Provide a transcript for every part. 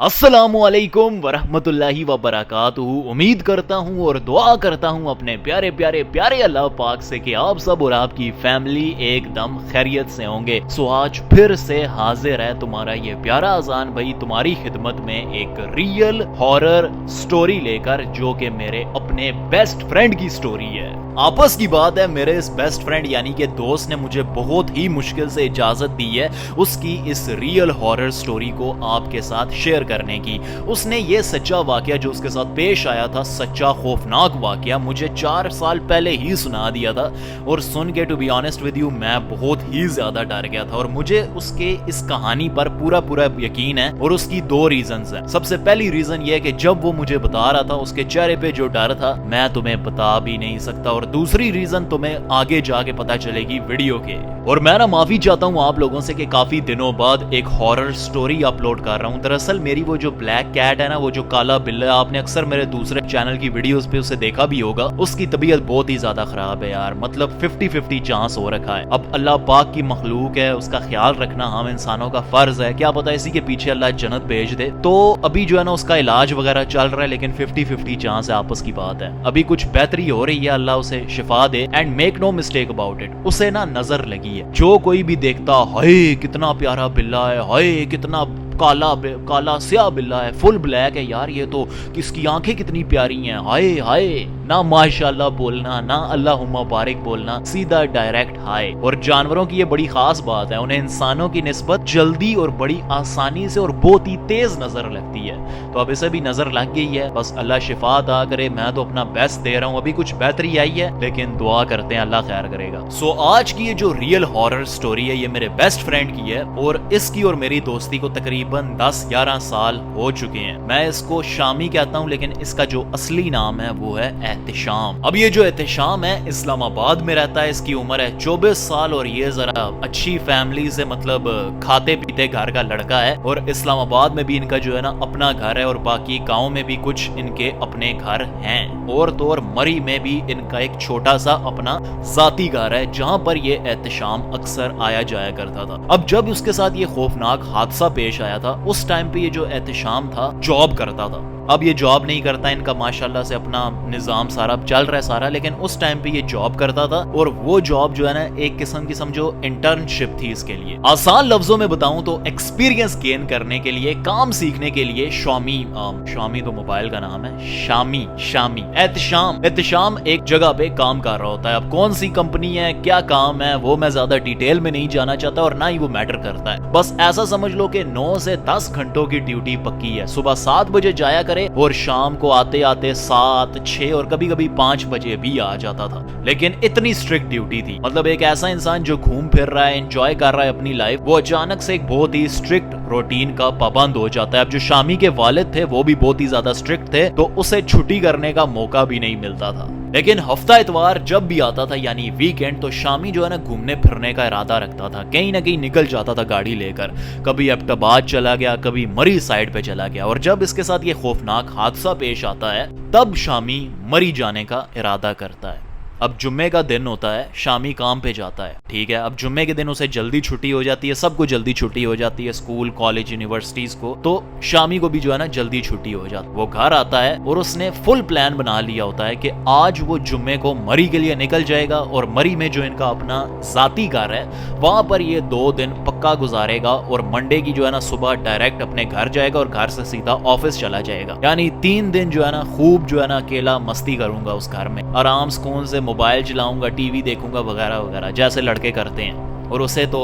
अस्सलामुअलैकुम वरहमतुल्लाहि वबरकातुहू। उम्मीद करता हूँ और दुआ करता हूँ अपने प्यारे प्यारे प्यारे अल्लाह पाक से कि आप सब और आपकी फैमिली एकदम खैरियत से होंगे। सो आज फिर से हाजिर है तुम्हारा ये प्यारा अजान भाई तुम्हारी खिदमत में एक रियल हॉरर स्टोरी लेकर, जो कि मेरे अपने बेस्ट फ्रेंड की स्टोरी है। आपस की बात है, मेरे इस बेस्ट फ्रेंड यानी कि दोस्त ने मुझे बहुत ही मुश्किल से इजाजत दी है उसकी इस रियल हॉरर स्टोरी को आपके साथ शेयर करने की। उसने ये सच्चा वाकया जो उसके साथ पेश आया था, सच्चा खौफनाक वाकया, मुझे 4 साल पहले ही सुना दिया था। और सुन के to be honest with you मैं बहुत ही ज्यादा डर गया था। और मुझे उसके इस कहानी पर पूरा यकीन है और उसकी 2 रीजंस हैं। सबसे पहली रीजन ये है कि जब वो मुझे बता रहा था उसके चेहरे पे जो डर था मैं तुम्हें बता भी नहीं सकता। और दूसरी रीजन तुम्हें आगे जाके पता चलेगी वीडियो के। और मैं ना माफी चाहता हूँ आप लोगों से कि काफी दिनों बाद एक हॉरर स्टोरी अपलोड कर रहा हूँ। दरअसल मेरी वो जो ब्लैक कैट है ना, वो जो काला बिल्ला है, आपने अक्सर मेरे दूसरे चैनल की वीडियोस पे उसे देखा भी होगा। उसकी तबीयत बहुत ही ज्यादा खराब है यार, मतलब 50-50 चांस हो रखा है। अब अल्लाह पाक की मखलूक है, उसका ख्याल रखना हम इंसानों का फर्ज है। क्या पता इसी के पीछे अल्लाह जन्नत भेज दे। तो अभी जो है ना उसका इलाज वगैरह चल रहा है, लेकिन 50-50 चांस है, आपस की बात है। अभी कुछ बेहतरी हो रही है, अल्लाह उसे शिफा दे। And make no mistake about it, उसे ना नजर लगी है। जो कोई भी देखता, हाय कितना प्यारा बिल्ला है, हाय कितना काला स्याह बिल्ला है, फुल ब्लैक है यार, ये तो किसकी आंखें कितनी प्यारी हैं, हाय हाय, ना माशाल्लाह बोलना, ना अल्लाहुम्मा बारिक बोलना, सीधा डायरेक्ट हाय। और जानवरों की ये बड़ी खास बात है, उन्हें इंसानों की निस्बत जल्दी और बड़ी आसानी से और बहुत ही तेज नजर लगती है। तो अब इसे भी नजर लग गई है, बस अल्लाह शिफा अता करे। मैं तो अपना बेस्ट दे रहा हूँ, अभी कुछ बेहतरी आई है, लेकिन दुआ करते हैं अल्लाह खैर करेगा। सो आज की ये जो रियल हॉरर स्टोरी है ये मेरे बेस्ट फ्रेंड की है और इसकी और मेरी दोस्ती को तकरीबन 10-11 साल हो चुके हैं। मैं इसको शामी कहता हूँ, लेकिन इसका जो असली नाम है वो है एहतिशाम। अब ये जो एहतिशाम है इस्लामाबाद में रहता है, इसकी उम्र है 24 साल और ये जरा अच्छी फैमिली से मतलब खाते पीते घर का लड़का है। और इस्लामाबाद में भी इनका जो है ना अपना घर है और बाकी गाँव में भी कुछ इनके अपने घर हैं। और तो और मरी में भी इनका एक छोटा सा अपना जाती घर है जहाँ पर ये एहतिशाम अक्सर आया जाया करता था। अब जब उसके साथ ये खौफनाक हादसा पेश आया था, उस टाइम पे ये जो एहतिशाम था जॉब करता था। अब ये जॉब नहीं करता, इनका माशाल्लाह से अपना निजाम सारा चल रहा है सारा, लेकिन उस टाइम पे ये जॉब करता था। और वो जॉब जो है ना एक किस्म की समझो इंटर्नशिप थी इसके लिए। आसान लफ्जों में बताऊं तो एक्सपीरियंस गेन करने के लिए, काम सीखने के लिए शामी तो मोबाइल का नाम है, शामी एहतिशाम एक जगह पे काम कर रहा होता है। अब कौन सी कंपनी है, क्या काम है, वो मैं ज्यादा डिटेल में नहीं जाना चाहता और ना ही वो मैटर करता है। बस ऐसा समझ लो कि 9 से 10 घंटों की ड्यूटी पक्की है। सुबह 7 बजे जाया करे और शाम को आते आते 7, 6 और कभी कभी 5 बजे भी आ जाता था। लेकिन इतनी स्ट्रिक्ट ड्यूटी थी, मतलब एक ऐसा इंसान जो घूम फिर रहा है, एंजॉय कर रहा है अपनी लाइफ, वो अचानक से एक बहुत ही स्ट्रिक्ट रूटीन का पाबंद हो जाता है। अब जो शामी के वालिद थे वो भी बहुत ही ज्यादा स्ट्रिक्ट थे, तो उसे छुट्टी करने का मौका भी नहीं मिलता था। लेकिन हफ्ता इतवार जब भी आता था यानी वीकेंड, तो शामी जो है ना घूमने फिरने का इरादा रखता था, कहीं ना कहीं निकल जाता था गाड़ी लेकर। कभी एबटाबाद चला गया, कभी मरी साइड पे चला गया। और जब इसके साथ ये खौफनाक हादसा पेश आता है तब शामी मरी जाने का इरादा करता है। अब जुम्मे का दिन होता है, शामी काम पे जाता है, ठीक है। अब जुम्मे के दिन उसे जल्दी छुट्टी हो जाती है, सबको जल्दी छुट्टी हो जाती है, स्कूल कॉलेज यूनिवर्सिटीज को, तो शामी को भी जो है ना जल्दी छुट्टी हो जाती है। वो घर आता है और उसने फुल प्लान बना लिया होता है कि आज वो जुम्मे को मरी के लिए निकल जाएगा और मरी में जो इनका अपना जाती घर है वहां पर ये 2 दिन पक्का गुजारेगा और मंडे की जो है ना सुबह डायरेक्ट अपने घर जाएगा और घर से सीधा ऑफिस चला जाएगा। यानी 3 दिन जो है ना खूब जो है ना अकेला मस्ती करूंगा उस घर में, आराम सुकून से मोबाइल चलाऊंगा, टीवी देखूंगा वगैरह वगैरह, जैसे लड़के करते हैं। और उसे तो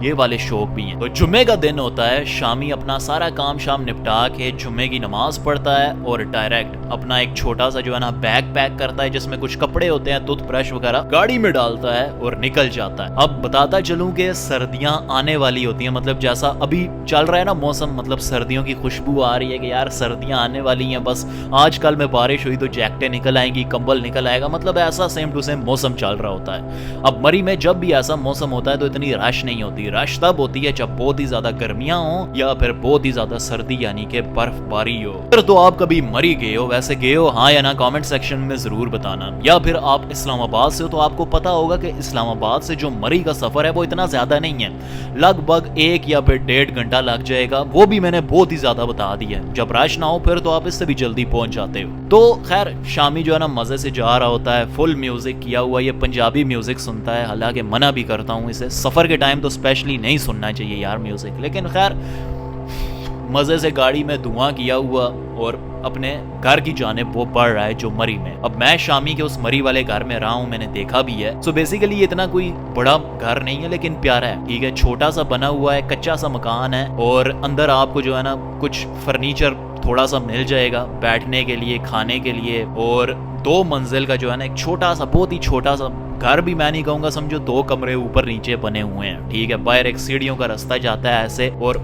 ये वाले शौक भी हैं। तो जुम्मे का दिन होता है, शामी अपना सारा काम शाम निपटा के जुम्मे की नमाज पढ़ता है और डायरेक्ट अपना एक छोटा सा जो है ना बैग पैक करता है जिसमें कुछ कपड़े होते हैं, टूथब्रश वगैरह, गाड़ी में डालता है और निकल जाता है। अब बताता चलूं कि सर्दियां आने वाली होती हैं, मतलब जैसा अभी चल रहा है ना मौसम, मतलब सर्दियों की खुशबू आ रही है कि यार सर्दियां आने वाली हैं। बस आजकल में बारिश हुई तो जैकेटें निकल आएंगी, कंबल निकल आएगा, मतलब ऐसा सेम टू सेम मौसम चल रहा होता है। अब मरी में जब भी ऐसा मौसम होता है तो इतनी रश नहीं होती, की रश तब होती है जब बहुत ही ज्यादा गर्मियां हो या फिर बहुत ही ज्यादा सर्दी यानी कि बर्फबारी हो। फिर तो आप कभी मरी गए हो, वैसे गए हो हाँ या ना कमेंट सेक्शन में जरूर बताना। या फिर आप इस्लामाबाद से हो तो आपको पता होगा कि इस्लामाबाद से जो मरी का सफर है वो इतना ज्यादा नहीं है, लगभग 1 या फिर 1.5 घंटा लग जाएगा। वो भी मैंने बहुत ही ज्यादा बता दिया है, जब रश ना हो फिर तो आप इससे भी जल्दी पहुंच जाते हो। तो खैर शामी जो है ना मजे से जा रहा होता है, फुल म्यूजिक किया हुआ, ये पंजाबी म्यूजिक सुनता है, हालांकि मना भी करता हूँ इसे, सफर के टाइम तो स्पेशली नहीं सुनना चाहिए यार म्यूजिक, लेकिन खैर मजे से गाड़ी में धुआं किया हुआ और अपने घर की जानिब वो बढ़ रहा है जो मरी में। अब मैं शामी के उस मरी वाले घर में रहा हूँ, मैंने देखा भी है। सो बेसिकली ये इतना कोई बड़ा घर नहीं है लेकिन प्यारा है, ठीक है, छोटा सा बना हुआ है, कच्चा सा मकान है और अंदर आपको जो है ना कुछ फर्नीचर थोड़ा सा मिल जाएगा बैठने के लिए, खाने के लिए, और 2 मंजिल का जो है ना एक छोटा सा, बहुत ही छोटा सा घर भी मैं नहीं कहूंगा, समझो 2 कमरे ऊपर नीचे बने हुए हैं, ठीक है। बाहर एक सीढ़ियों का रास्ता जाता है ऐसे, और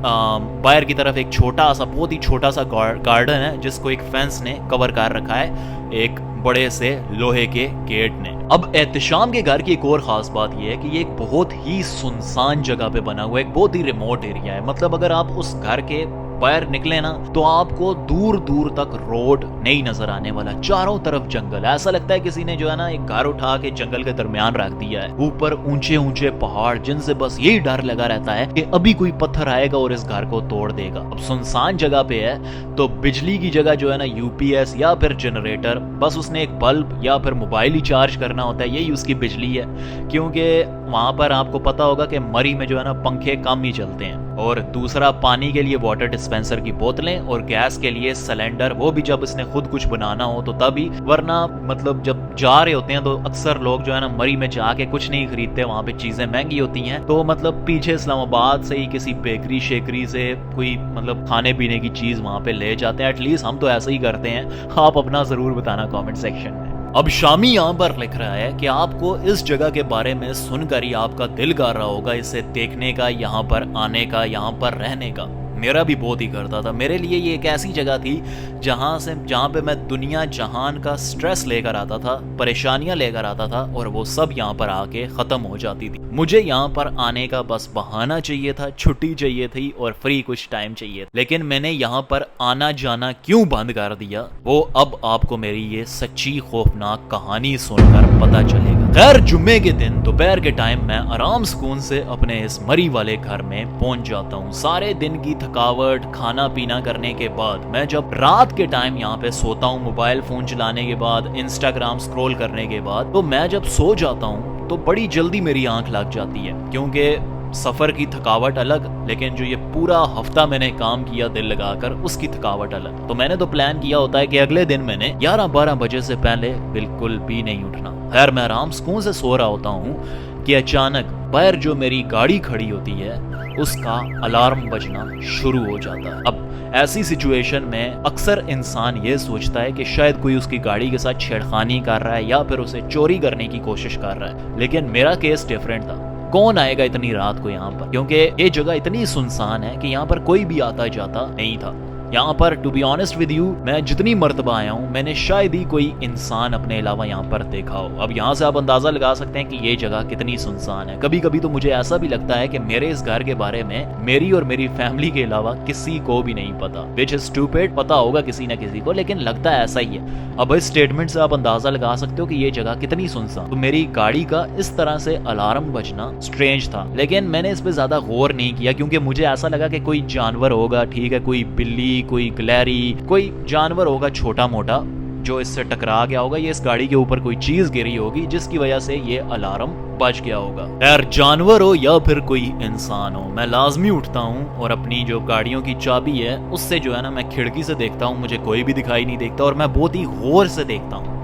बाहर की तरफ एक छोटा सा, बहुत ही छोटा सा गार्डन है जिसको एक फेंस ने कवर कर रखा है एक बड़े से लोहे के गेट ने। अब एहतशाम के घर की एक और खास बात यह है कि ये एक बहुत ही सुनसान जगह पे बना हुआ है, एक बहुत ही रिमोट एरिया है। मतलब अगर आप उस घर के बाहर निकले ना तो आपको दूर दूर तक रोड नहीं नजर आने वाला, चारों तरफ जंगल। ऐसा लगता है किसी ने जो है ना एक घर उठा के जंगल के दरमियान रख दिया है, ऊपर ऊंचे ऊंचे पहाड़ जिनसे बस यही डर लगा रहता है कि अभी कोई पत्थर आएगा और इस घर को तोड़ देगा। अब सुनसान जगह पे है तो बिजली की जगह जो है ना यूपीएस या फिर जनरेटर, बस उसने एक बल्ब या फिर मोबाइल ही चार्ज करना होता है, यही उसकी बिजली है। क्योंकि वहां पर आपको पता होगा कि मरी में जो है ना पंखे कम ही चलते हैं। और दूसरा, पानी के लिए वाटर डिस्पेंसर की बोतलें और गैस के लिए सिलेंडर, वो भी जब इसने खुद कुछ बनाना हो तो तभी, वरना मतलब जब जा रहे होते हैं तो अक्सर लोग जो है ना मरी में जाके कुछ नहीं खरीदते, वहां पे चीजें महंगी होती हैं, तो मतलब पीछे इस्लामाबाद से ही किसी बेकरी शेकरी से कोई मतलब खाने पीने की चीज वहां पे ले जाते हैं। एटलीस्ट हम तो ऐसा ही करते हैं। आप अपना जरूर बताना कमेंट सेक्शन में। अब शामी यहाँ पर लिख रहा है कि आपको इस जगह के बारे में सुनकर ही आपका दिल कर रहा होगा इसे देखने का, यहाँ पर आने का, यहाँ पर रहने का। मेरा भी बहुत ही करता था। मेरे लिए ये एक ऐसी जगह थी जहाँ पे मैं दुनिया जहान का स्ट्रेस लेकर आता था, परेशानियां लेकर आता था, और वो सब यहाँ पर आके खत्म हो जाती थी। मुझे यहाँ पर आने का बस बहाना चाहिए था, छुट्टी चाहिए थी और फ्री कुछ टाइम चाहिए। लेकिन मैंने यहाँ पर आना जाना क्यों बंद कर दिया, वो अब आपको मेरी ये सच्ची खौफनाक कहानी सुनकर पता चलेगा। खैर जुम्मे के दिन दोपहर के टाइम मैं आराम सुकून से अपने इस मरी वाले घर में पहुंच जाता हूँ। सारे दिन की थकावट, खाना पीना करने के बाद मैं जब रात के टाइम यहाँ पे सोता हूँ, मोबाइल फोन चलाने के बाद, इंस्टाग्राम स्क्रॉल करने के बाद, तो मैं जब सो जाता हूँ तो बड़ी जल्दी मेरी आंख लग जाती है। क्योंकि सफर की थकावट अलग, लेकिन जो ये पूरा हफ्ता मैंने काम किया दिल लगाकर, उसकी थकावट अलग। तो मैंने तो प्लान किया होता है कि अगले दिन मैंने 11-12 बजे से पहले बिल्कुल भी नहीं उठना। खैर मैं आराम सुकून से सो रहा होता हूँ कि अचानक बाहर जो मेरी गाड़ी खड़ी होती है उसका अलार्म बजना शुरू हो जाता है। अब ऐसी सिचुएशन में अक्सर इंसान ये सोचता है कि शायद कोई उसकी गाड़ी के साथ छेड़खानी कर रहा है या फिर उसे चोरी करने की कोशिश कर रहा है। लेकिन मेरा केस डिफरेंट था। कौन आएगा इतनी रात को यहाँ पर, क्योंकि ये जगह इतनी सुनसान है कि यहाँ पर कोई भी आता जाता नहीं था। यहाँ पर to be honest with you, मैं जितनी मर्तबा आया हूँ मैंने शायद ही कोई इंसान अपने अलावा यहाँ पर देखा हो। अब यहाँ से आप अंदाजा लगा सकते हैं कि ये जगह कितनी सुनसान है। कभी कभी तो मुझे ऐसा भी लगता है कि मेरे इस घर के बारे में मेरी और मेरी फैमिली के अलावा किसी को भी नहीं पता, विच इज स्टूपिड। पता होगा किसी न किसी को, लेकिन लगता है ऐसा ही है। अब इस स्टेटमेंट से आप अंदाजा लगा सकते हो कि ये जगह कितनी सुनसान। तो मेरी गाड़ी का इस तरह से अलार्म बजना स्ट्रेंज था, लेकिन मैंने इस पे ज्यादा गौर नहीं किया क्योंकि मुझे ऐसा लगा कि कोई जानवर होगा, ठीक है, कोई बिल्ली, कोई गिलहरी, कोई जानवर होगा छोटा मोटा जो इससे टकरा गया होगा, ये इस गाड़ी के ऊपर कोई चीज गिरी होगी जिसकी वजह से ये अलार्म बज गया होगा। यार जानवर हो या फिर कोई इंसान हो, मैं लाजमी उठता हूँ और अपनी जो गाड़ियों की चाबी है उससे जो है ना मैं खिड़की से देखता हूँ, मुझे कोई भी दिखाई नहीं देखता और मैं बहुत ही गौर से देखता हूँ।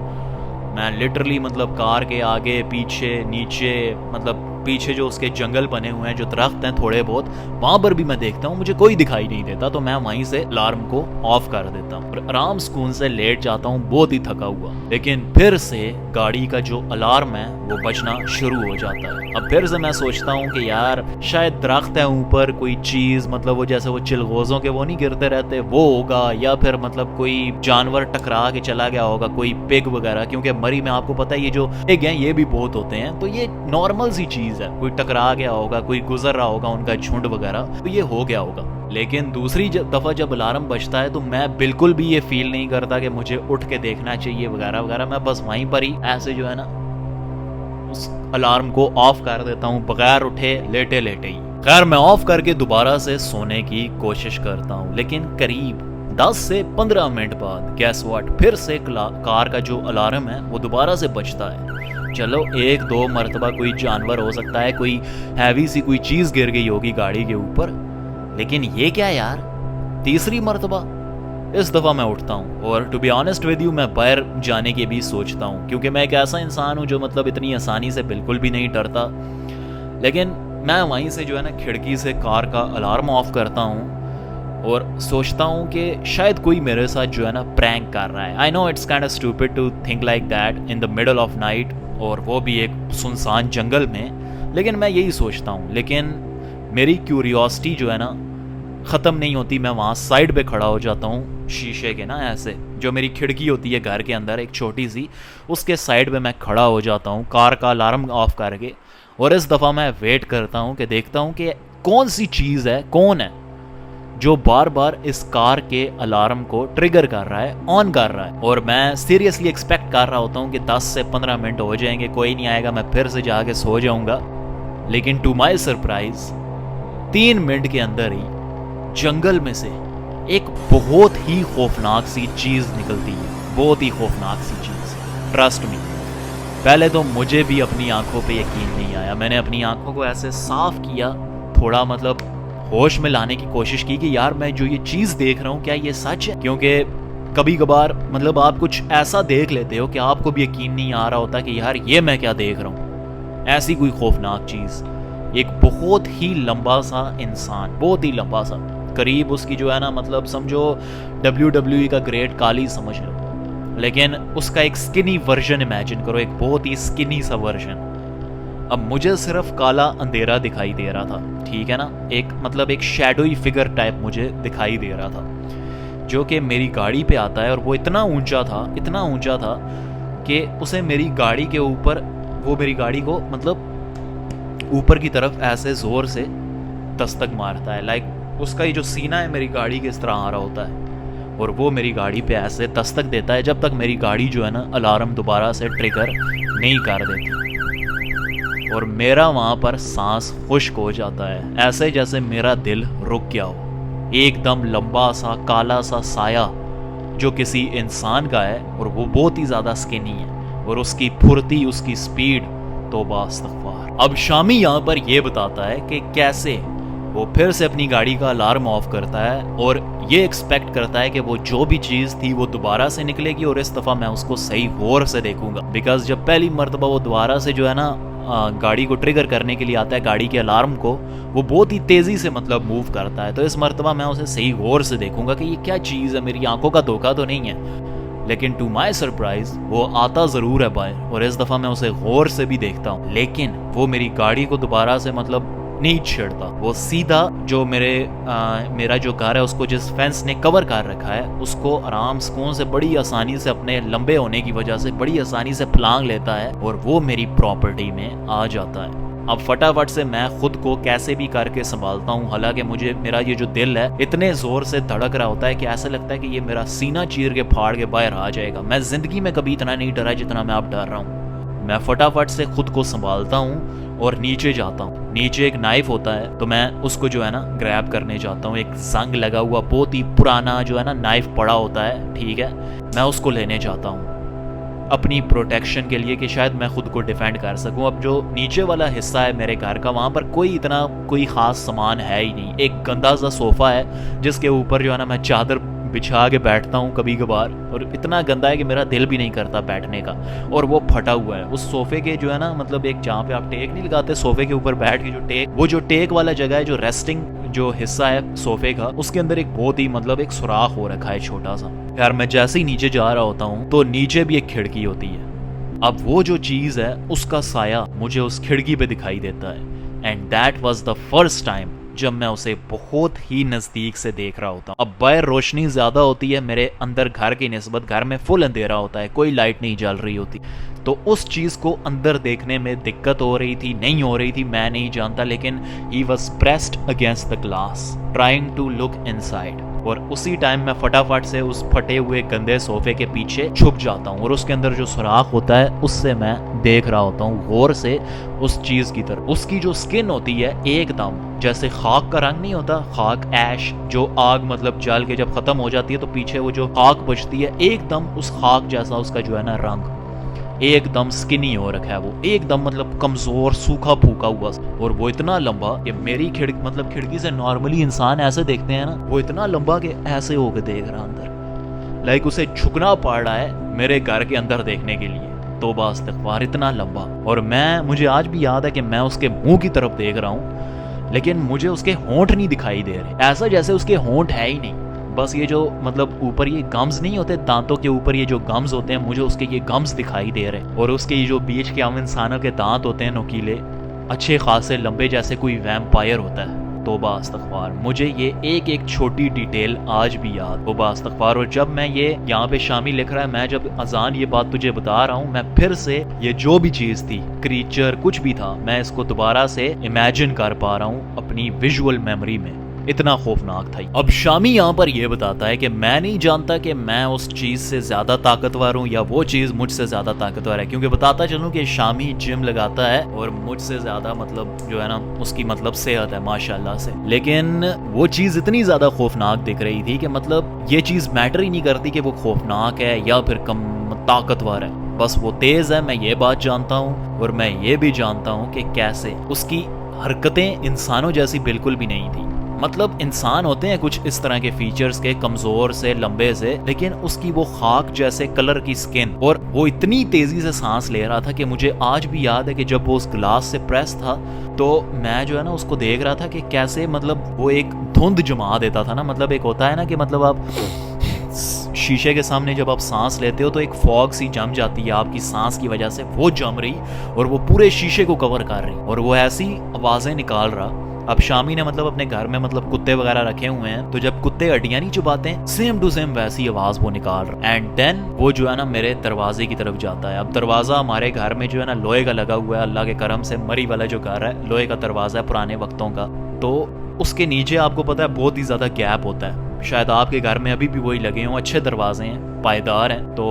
मैं लिटरली मतलब कार के आगे पीछे नीचे, मतलब पीछे जो उसके जंगल बने हुए हैं, जो दरख्त हैं थोड़े बहुत, वहां पर भी मैं देखता हूँ, मुझे कोई दिखाई नहीं देता। तो मैं वहीं से अलार्म को ऑफ कर देता हूँ और आराम सुकून से लेट जाता हूँ, बहुत ही थका हुआ। लेकिन फिर से गाड़ी का जो अलार्म है वो बजना शुरू हो जाता है। अब फिर से मैं सोचता हूँ कि यार शायद दरख्त है ऊपर कोई चीज, मतलब वो जैसे वो चिलगोजों के वो नहीं गिरते रहते वो होगा, या फिर मतलब कोई जानवर टकरा के चला गया होगा, कोई पिग वगैरह। क्योंकि मरी में आपको पता है ये जो पिग हैं ये भी बहुत होते हैं, तो ये नॉर्मल सी चीज चीज़ है, कोई टकरा गया होगा, कोई गुजर रहा होगा उनका झुंड वगैरह, तो ये हो गया होगा। लेकिन दूसरी दफ़ा जब अलार्म बजता है तो मैं बिल्कुल भी ये फील नहीं करता कि मुझे उठ के देखना चाहिए वगैरह वगैरह। मैं बस वहीं पर ही ऐसे जो है ना उस अलार्म को ऑफ कर देता हूँ बगैर उठे, लेटे लेटे ही। खैर मैं ऑफ करके दोबारा से सोने की कोशिश करता हूँ, लेकिन करीब 10 से 15 मिनट बाद गैस व्हाट, फिर से कार का जो अलार्म है वो दोबारा से बजता है। चलो 1-2 मरतबा कोई जानवर हो सकता है, कोई हैवी सी कोई चीज़ गिर गई होगी गाड़ी के ऊपर, लेकिन ये क्या यार, तीसरी मरतबा। इस दफ़ा मैं उठता हूँ और to be honest with you मैं बाहर जाने की भी सोचता हूँ, क्योंकि मैं एक ऐसा इंसान हूँ जो मतलब इतनी आसानी से बिल्कुल भी नहीं डरता। लेकिन मैं वहीं से जो है ना खिड़की से कार का अलार्म ऑफ करता हूँ और सोचता हूँ कि शायद कोई मेरे साथ जो है ना प्रैंक कर रहा है। I know it's kind of stupid to think like that in the middle of night, और वो भी एक सुनसान जंगल में, लेकिन मैं यही सोचता हूँ। लेकिन मेरी क्यूरियोसिटी जो है ना ख़त्म नहीं होती। मैं वहाँ साइड पे खड़ा हो जाता हूँ शीशे के ना, ऐसे जो मेरी खिड़की होती है घर के अंदर एक छोटी सी, उसके साइड पे मैं खड़ा हो जाता हूँ कार का अलार्म ऑफ करके। और इस दफ़ा मैं वेट करता हूँ कि देखता हूँ कि कौन सी चीज़ है, कौन है जो बार बार इस कार के अलार्म को ट्रिगर कर रहा है, ऑन कर रहा है। और मैं सीरियसली एक्सपेक्ट कर रहा होता हूँ कि 10 से 15 मिनट हो जाएंगे, कोई नहीं आएगा, मैं फिर से जाके सो जाऊँगा। लेकिन टू माई सरप्राइज 3 मिनट के अंदर ही जंगल में से एक बहुत ही खौफनाक सी चीज़ निकलती है, बहुत ही खौफनाक सी चीज़। ट्रस्ट मी, पहले तो मुझे भी अपनी आंखों पे यकीन नहीं आया। मैंने अपनी आंखों को ऐसे साफ किया, थोड़ा मतलब होश में लाने की कोशिश की कि यार मैं जो ये चीज़ देख रहा हूँ क्या ये सच है। क्योंकि कभी कभार मतलब आप कुछ ऐसा देख लेते हो कि आपको भी यकीन नहीं आ रहा होता कि यार ये मैं क्या देख रहा हूँ। ऐसी कोई खौफनाक चीज़, एक बहुत ही लंबा सा इंसान, बहुत ही लंबा सा, करीब उसकी जो है ना मतलब समझो WWE का ग्रेट काली समझ लो, लेकिन उसका एक स्किनी वर्जन इमेजिन करो, एक बहुत ही स्किनी सा वर्जन। अब मुझे सिर्फ काला अंधेरा दिखाई दे रहा था, ठीक है ना, एक मतलब एक शैडोई फिगर टाइप मुझे दिखाई दे रहा था, जो कि मेरी गाड़ी पे आता है। और वो इतना ऊंचा था, इतना ऊंचा था कि उसे मेरी गाड़ी के ऊपर, वो मेरी गाड़ी को मतलब ऊपर की तरफ ऐसे जोर से दस्तक मारता है। लाइक उसका ये जो सीना है मेरी गाड़ी के इस तरह आ रहा होता है, और वो मेरी गाड़ी पे ऐसे दस्तक देता है जब तक मेरी गाड़ी जो है ना अलार्म दोबारा से ट्रिगर नहीं कर देती। और मेरा वहाँ पर सांस खुश्क हो जाता है, ऐसे जैसे मेरा दिल रुक गया हो। एकदम लंबा सा काला सा साया जो किसी इंसान का है, और वो बहुत ही ज़्यादा स्किनी है, और उसकी फुर्ती, उसकी स्पीड, तौबा इस्तग़फ़ार। अब शामी यहाँ पर यह बताता है कि कैसे वो फिर से अपनी गाड़ी का अलार्म ऑफ करता है और ये एक्सपेक्ट करता है कि वो जो भी चीज़ थी वो दोबारा से निकलेगी, और इस दफ़ा मैं उसको सही गौर से देखूंगा। बिकॉज जब पहली मरतबा वो दोबारा से जो है ना गाड़ी को ट्रिगर करने के लिए आता है, गाड़ी के अलार्म को, वो बहुत ही तेज़ी से मतलब मूव करता है। तो इस मरतबा मैं उसे सही गौर से देखूंगा कि ये क्या चीज़ है, मेरी आंखों का धोखा तो नहीं है। लेकिन टू माई सरप्राइज वो आता ज़रूर है बाहर, और इस दफ़ा मैं उसे गौर से भी देखता हूँ, लेकिन वो मेरी गाड़ी को दोबारा से मतलब नहीं छेड़ता। वो सीधा जो मेरा जो घर है उसको जिस फेंस ने कवर कर रखा है उसको आराम सुकून से बड़ी आसानी से, अपने लंबे होने की वजह से बड़ी आसानी से फलांग लेता है और वो मेरी प्रॉपर्टी में आ जाता है। अब फटाफट से मैं खुद को कैसे भी करके संभालता हूँ, हालांकि मुझे मेरा ये जो दिल है इतने जोर से धड़क रहा होता है कि ऐसा लगता है कि ये मेरा सीना चीर के फाड़ के बाहर आ जाएगा। मैं जिंदगी में कभी इतना नहीं डरा जितना मैं अब डर रहा हूँ। मैं फटाफट से खुद को संभालता हूँ और नीचे जाता हूँ। नीचे एक नाइफ होता है तो मैं उसको जो है ना ग्रैब करने जाता हूँ। एक जंग लगा हुआ बहुत ही पुराना जो है ना नाइफ पड़ा होता है, ठीक है, मैं उसको लेने जाता हूँ अपनी प्रोटेक्शन के लिए कि शायद मैं खुद को डिफेंड कर सकूं। अब जो नीचे वाला हिस्सा है मेरे घर का, वहाँ पर कोई ख़ास सामान है ही नहीं। एक गंदा सा सोफ़ा है जिसके ऊपर जो है ना मैं चादर बिछा के बैठता हूँ कभी कभार, और इतना गंदा है कि मेरा दिल भी नहीं करता बैठने का, और वो फटा हुआ है। उस सोफ़े के जो है ना मतलब एक जहाँ पे आप टेक नहीं लगाते सोफ़े के ऊपर बैठ के, जो टेक वाला जगह है, जो रेस्टिंग जो हिस्सा है सोफ़े का, उसके अंदर एक बहुत ही मतलब एक सुराख हो रखा है छोटा सा। यार मैं जैसे ही नीचे जा रहा होता हूँ तो नीचे भी एक खिड़की होती है। अब वो जो चीज़ है उसका साया मुझे उस खिड़की पे दिखाई देता है, and that was the first time जब मैं उसे बहुत ही नज़दीक से देख रहा होता हूँ। अब बाहर रोशनी ज़्यादा होती है, मेरे अंदर घर की निस्बत घर में फुल अंधेरा होता है, कोई लाइट नहीं जल रही होती। तो उस चीज को अंदर देखने में दिक्कत हो रही थी, नहीं हो रही थी, मैं नहीं जानता, लेकिन he was pressed against the glass trying to look inside. और उसी टाइम मैं फटाफट से उस फटे हुए गंदे सोफे के पीछे छुप जाता हूँ और उसके अंदर जो सुराख होता है उससे मैं देख रहा होता हूँ गौर से उस चीज की तरफ। उसकी जो स्किन होती है एकदम जैसे खाक का रंग नहीं होता, खाक ऐश, जो आग मतलब जल के जब खत्म हो जाती है तो पीछे वो जो खाक बचती है, एकदम उस खाक जैसा उसका जो है ना रंग, एकदम स्किनी हो रखा है वो, एकदम मतलब कमजोर सूखा फूका हुआ। और वो इतना लंबा कि मेरी खिड़की से नॉर्मली इंसान ऐसे देखते हैं ना, वो इतना लंबा कि ऐसे होके देख रहा अंदर, लाइक उसे झुकना पड़ रहा है मेरे घर के अंदर देखने के लिए। तौबा इस्तग़फ़ार, इतना लंबा। और मुझे आज भी याद है कि मैं उसके मुंह की तरफ देख रहा हूँ, लेकिन मुझे उसके होंठ नहीं दिखाई दे रहे, ऐसा जैसे उसके होंठ है ही नहीं। बस ये जो मतलब ऊपर ये गम्स नहीं होते, दांतों के ऊपर ये जो गम्स होते हैं, मुझे उसके ये गम्स दिखाई दे रहे हैं। और उसके ये जो बीच के आम इंसानों के दांत होते हैं नुकीले, अच्छे खासे लंबे, जैसे कोई वैम्पायर होता है। तौबा इस्तग़फ़ार, मुझे ये एक एक छोटी डिटेल आज भी याद। तौबा इस्तग़फ़ार। और जब मैं ये यहाँ पे शामी लिख रहा है, मैं जब अजान ये बात तुझे बता रहा हूँ, मैं फिर से ये जो भी चीज़ थी, क्रीचर कुछ भी था, मैं इसको दोबारा से इमेजिन कर पा रहा हूँ अपनी विजुअल मेमोरी में। इतना खौफनाक था। अब शामी यहाँ पर यह बताता है कि मैं नहीं जानता कि मैं उस चीज से ज्यादा ताकतवर हूँ या वो चीज मुझसे ज्यादा ताकतवर है, क्योंकि बताता चलूं कि शामी जिम लगाता है और मुझसे ज्यादा मतलब जो है ना उसकी मतलब सेहत है माशाल्लाह से। लेकिन वो चीज इतनी ज्यादा खौफनाक दिख रही थी कि मतलब ये चीज मैटर ही नहीं करती कि वो खौफनाक है या फिर कम ताकतवर है, बस वो तेज है। मैं ये बात जानता हूँ और मैं ये भी जानता हूँ कि कैसे उसकी हरकतें इंसानों जैसी बिल्कुल भी नहीं थी। मतलब इंसान होते हैं कुछ इस तरह के फीचर्स के, कमजोर से, लंबे से, लेकिन उसकी वो खाक जैसे कलर की स्किन, और वो इतनी तेजी से सांस ले रहा था कि मुझे आज भी याद है कि जब वो उस ग्लास से प्रेस था तो मैं जो है ना उसको देख रहा था कि कैसे मतलब वो एक धुंध जमा देता था ना। मतलब एक होता है ना कि मतलब आप शीशे के सामने जब आप सांस लेते हो तो एक फॉग सी जम जाती है आपकी सांस की वजह से, वो जम रही और वो पूरे शीशे को कवर कर रही और वो ऐसी आवाजें निकाल रहा। अब शामी ने मतलब अपने घर में मतलब कुत्ते वगैरह रखे हुए हैं, तो जब कुत्ते अड्डियां नहीं चुबाते हैं, सेम टू सेम वैसी आवाज वो निकाल रहा। एंड देन वो जो है ना मेरे दरवाजे की तरफ जाता है। अब दरवाजा हमारे घर में जो है ना लोहे का लगा हुआ है, अल्लाह के करम से मरी वाला जो घर है लोहे का दरवाजा है पुराने वक्तों का। तो उसके नीचे आपको पता है बहुत ही ज्यादा गैप होता है, शायद आपके घर में अभी भी वही लगे हों, अच्छे दरवाजे हैं, पायदार हैं, तो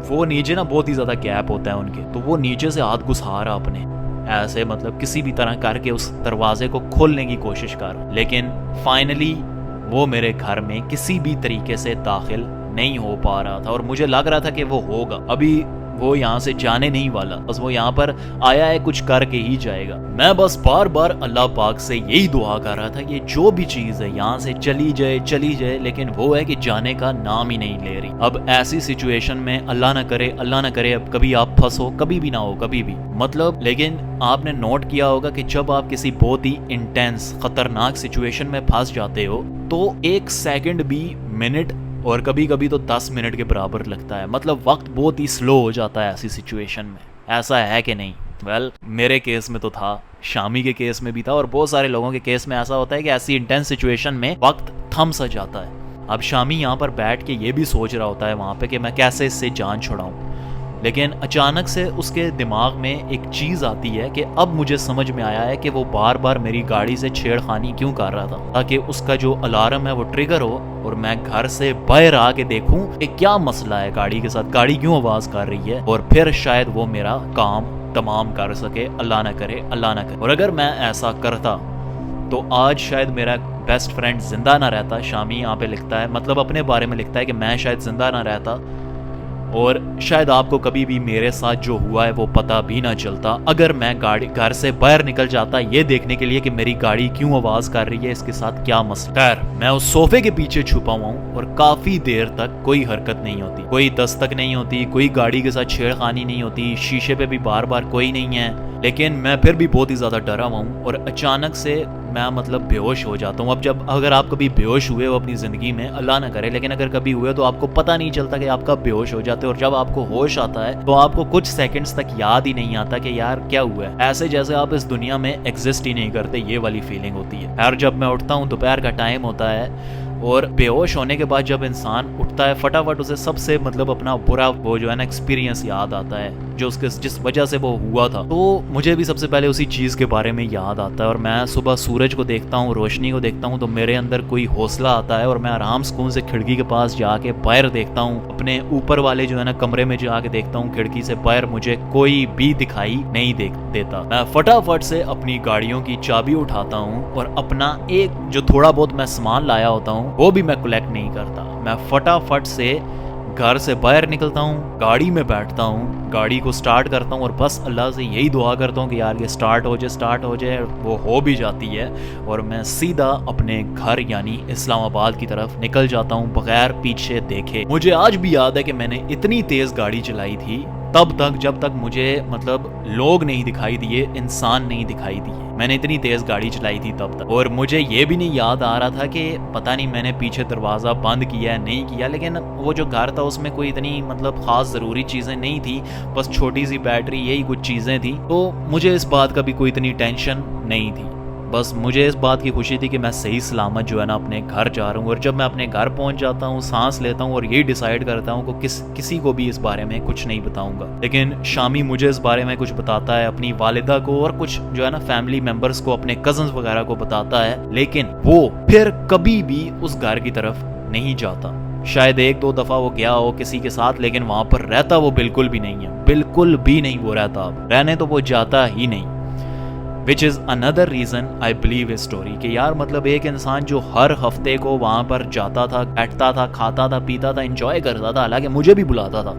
वो नीचे ना बहुत ही ज्यादा गैप होता है उनके। तो वो नीचे से हाथ घुसा रहा अपने, ऐसे मतलब किसी भी तरह करके उस दरवाजे को खोलने की कोशिश कर, लेकिन फाइनली वो मेरे घर में किसी भी तरीके से दाखिल नहीं हो पा रहा था। और मुझे लग रहा था कि वो होगा, अभी वो यहाँ से जाने नहीं वाला, बस वो यहाँ पर आया है कुछ करके ही जाएगा। मैं बस बार बार अल्लाह पाक से यही दुआ कर रहा था कि जो भी चीज है यहाँ से चली जाए, लेकिन वो है कि जाने का नाम ही नहीं ले रही। अब ऐसी सिचुएशन में अल्लाह ना करे अब कभी आप फंसो, कभी भी ना हो, कभी भी मतलब। लेकिन आपने नोट किया होगा कि जब आप किसी बहुत ही इंटेंस खतरनाक सिचुएशन में फंस जाते हो तो एक सेकंड भी मिनट और कभी कभी तो 10 मिनट के बराबर लगता है। मतलब वक्त बहुत ही स्लो हो जाता है ऐसी सिचुएशन में। ऐसा है कि नहीं? वेल, मेरे केस में तो था, शामी के केस में भी था, और बहुत सारे लोगों के केस में ऐसा होता है कि ऐसी इंटेंस सिचुएशन में वक्त थम सा जाता है। अब शामी यहाँ पर बैठ के ये भी सोच रहा होता है वहाँ पे कि मैं कैसे इससे जान छुड़ाऊँ, लेकिन अचानक से उसके दिमाग में एक चीज आती है कि अब मुझे समझ में आया है कि वो बार बार मेरी गाड़ी से छेड़खानी क्यों कर रहा था, ताकि उसका जो अलार्म है वो ट्रिगर हो और मैं घर से बाहर आके देखूं कि क्या मसला है गाड़ी के साथ, गाड़ी क्यों आवाज कर रही है, और फिर शायद वो मेरा काम तमाम कर सके। अल्लाह ना करे। और अगर मैं ऐसा करता तो आज शायद मेरा बेस्ट फ्रेंड जिंदा ना रहता। शामी यहाँ पे लिखता है, मतलब अपने बारे में लिखता है कि मैं शायद जिंदा ना रहता और शायद आपको कभी भी मेरे साथ जो हुआ है वो पता भी ना चलता अगर मैं घर से बाहर निकल जाता ये देखने के लिए कि मेरी गाड़ी क्यों आवाज कर रही है, इसके साथ क्या मसला। मैं उस सोफे के पीछे छुपा हुआ हूँ और काफी देर तक कोई हरकत नहीं होती, कोई दस्तक नहीं होती, कोई गाड़ी के साथ छेड़खानी नहीं होती, शीशे पे भी बार बार कोई नहीं है, लेकिन मैं फिर भी बहुत ही ज्यादा डरा हुआ हूँ और अचानक से मैं मतलब बेहोश हो जाता हूँ। अब अगर आप कभी बेहोश हुए हो अपनी जिंदगी में, अल्लाह ना करे, लेकिन अगर कभी हुए तो आपको पता नहीं चलता कि आप कब बेहोश हो जाते हो, और जब आपको होश आता है तो आपको कुछ सेकंड्स तक याद ही नहीं आता कि यार क्या हुआ है, ऐसे जैसे आप इस दुनिया में एग्जिस्ट ही नहीं करते, ये वाली फीलिंग होती है। यार जब मैं उठता हूँ दोपहर का टाइम होता है और बेहोश होने के बाद जब इंसान उठता है फटाफट उसे सबसे मतलब अपना बुरा वो जो है ना एक्सपीरियंस याद आता है जो उसके जिस वजह से वो हुआ था। तो मुझे भी सबसे पहले उसी चीज़ के बारे में याद आता है और मैं सुबह सूरज को देखता हूँ, रोशनी को देखता हूँ, तो मेरे अंदर कोई हौसला आता है और मैं आराम सुकून से खिड़की के पास जाके बाहर देखता हूँ, अपने ऊपर वाले जो है ना कमरे में जाके देखता हूँ, खिड़की से बाहर मुझे कोई भी दिखाई नहीं देता। मैं फटाफट से अपनी गाड़ियों की चाबी उठाता हूँ और अपना एक जो थोड़ा बहुत मैं सामान लाया होता हूँ वो भी मैं कलेक्ट नहीं करता। मैं फटाफट से घर से बाहर निकलता हूँ, गाड़ी में बैठता हूँ, गाड़ी को स्टार्ट करता हूँ और बस अल्लाह से यही दुआ करता हूँ कि यार ये स्टार्ट हो जाए। वो हो भी जाती है और मैं सीधा अपने घर यानी इस्लामाबाद की तरफ निकल जाता हूँ बगैर पीछे देखे। मुझे आज भी याद है कि मैंने इतनी तेज गाड़ी चलाई थी तब तक जब तक मुझे मतलब लोग नहीं दिखाई दिए, इंसान नहीं दिखाई दिए। मैंने इतनी तेज गाड़ी चलाई थी तब तक। और मुझे ये भी नहीं याद आ रहा था कि पता नहीं मैंने पीछे दरवाज़ा बंद किया है नहीं किया, लेकिन वो जो घर था उसमें कोई इतनी मतलब खास ज़रूरी चीज़ें नहीं थी, बस छोटी सी बैटरी यही कुछ चीज़ें थी। तो मुझे इस बात का भी कोई इतनी टेंशन नहीं थी, बस मुझे इस बात की खुशी थी कि मैं सही सलामत जो है ना अपने घर जा रहा हूँ। और जब मैं अपने घर पहुँच जाता हूँ, सांस लेता हूँ और यही डिसाइड करता हूँ कि किसी को भी इस बारे में कुछ नहीं बताऊंगा। लेकिन शामी मुझे इस बारे में कुछ बताता है, अपनी वालिदा को और कुछ जो है ना फैमिली मेंबर्स को, अपने कजन्स वगैरह को बताता है, लेकिन वो फिर कभी भी उस घर की तरफ नहीं जाता। शायद एक दो दफा वो गया हो किसी के साथ, लेकिन वहां पर रहता वो बिल्कुल भी नहीं है, बिल्कुल भी नहीं वो रहता। अब रहने तो वो जाता ही नहीं। Which is another reason I believe इस स्टोरी कि यार मतलब एक इंसान जो हर हफ्ते को वहाँ पर जाता था, बैठता था, खाता था, पीता था, एंजॉय करता था, हालांकि मुझे भी बुलाता था,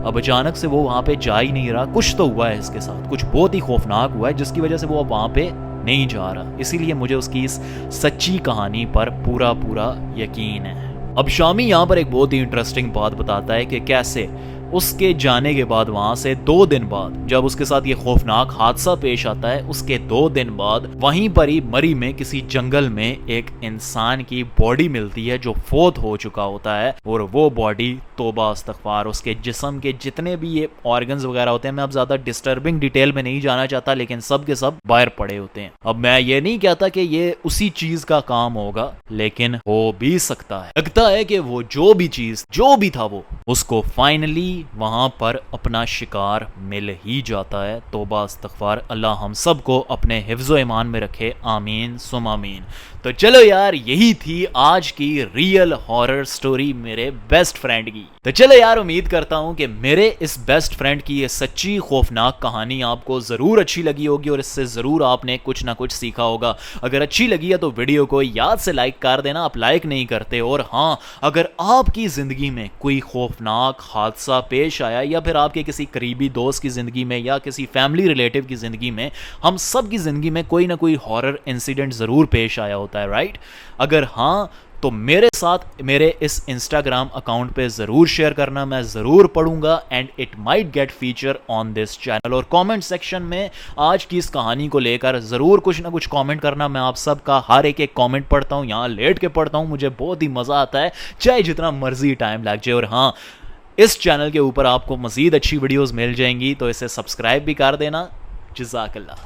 अब अचानक से वो वहाँ पे जा ही नहीं रहा। कुछ तो हुआ है इसके साथ, कुछ बहुत ही खौफनाक हुआ है जिसकी वजह से वो अब वहाँ पे नहीं जा रहा। इसीलिए मुझे उसकी इस सच्ची कहानी पर पूरा यकीन है। अब शामी यहाँ पर एक बहुत ही इंटरेस्टिंग बात बताता है कि कैसे उसके जाने के बाद वहां से 2 दिन बाद जब उसके साथ ये खौफनाक हादसा पेश आता है, उसके 2 दिन बाद वहीं पर ही मरी में किसी जंगल में एक इंसान की बॉडी मिलती है जो फोत हो चुका होता है। और वो बॉडी तौबा इस्तगफार, उसके जिस्म के जितने भी ये ऑर्गन्स वगैरह होते हैं, मैं अब ज्यादा डिस्टर्बिंग डिटेल में नहीं जाना चाहता, लेकिन सब के सब बाहर पड़े होते हैं। अब मैं ये नहीं कहता कि ये उसी चीज का काम होगा, लेकिन हो भी सकता है। लगता है कि वो जो भी था वो उसको फाइनली वहां पर अपना शिकार मिल ही जाता है। तौबा इस्तगफार, अल्लाह हम सबको अपने हिफ्ज़ो ईमान में रखे, आमीन सुम आमीन। तो चलो यार, यही थी आज की रियल हॉरर स्टोरी मेरे बेस्ट फ्रेंड की। तो चलो यार, उम्मीद करता हूं कि मेरे इस बेस्ट फ्रेंड की ये सच्ची खौफनाक कहानी आपको जरूर अच्छी लगी होगी और इससे जरूर आपने कुछ ना कुछ सीखा होगा। अगर अच्छी लगी है तो वीडियो को याद से लाइक कर देना, आप लाइक नहीं करते। और हाँ, अगर आपकी जिंदगी में कोई खौफनाक हादसा पेश आया या फिर आपके किसी करीबी दोस्त की जिंदगी में या किसी फैमिली रिलेटिव की जिंदगी में, हम सब की जिंदगी में कोई ना कोई हॉरर इंसिडेंट जरूर पेश आया होता है, राइट? अगर हाँ, तो मेरे साथ मेरे इस इंस्टाग्राम अकाउंट पे जरूर शेयर करना, मैं जरूर पढ़ूंगा and it might get feature on this channel. और कमेंट सेक्शन में आज की इस कहानी को लेकर जरूर कुछ ना कुछ कमेंट करना। मैं आप सबका हर एक कमेंट पढ़ता हूँ, यहाँ लेट के पढ़ता हूँ, मुझे बहुत ही मजा आता है, चाहे जितना मर्जी टाइम लग जाए। और हाँ, इस चैनल के ऊपर आपको मजीद अच्छी वीडियोस मिल जाएंगी, तो इसे सब्सक्राइब भी कर देना। जज़ाकल्लाह।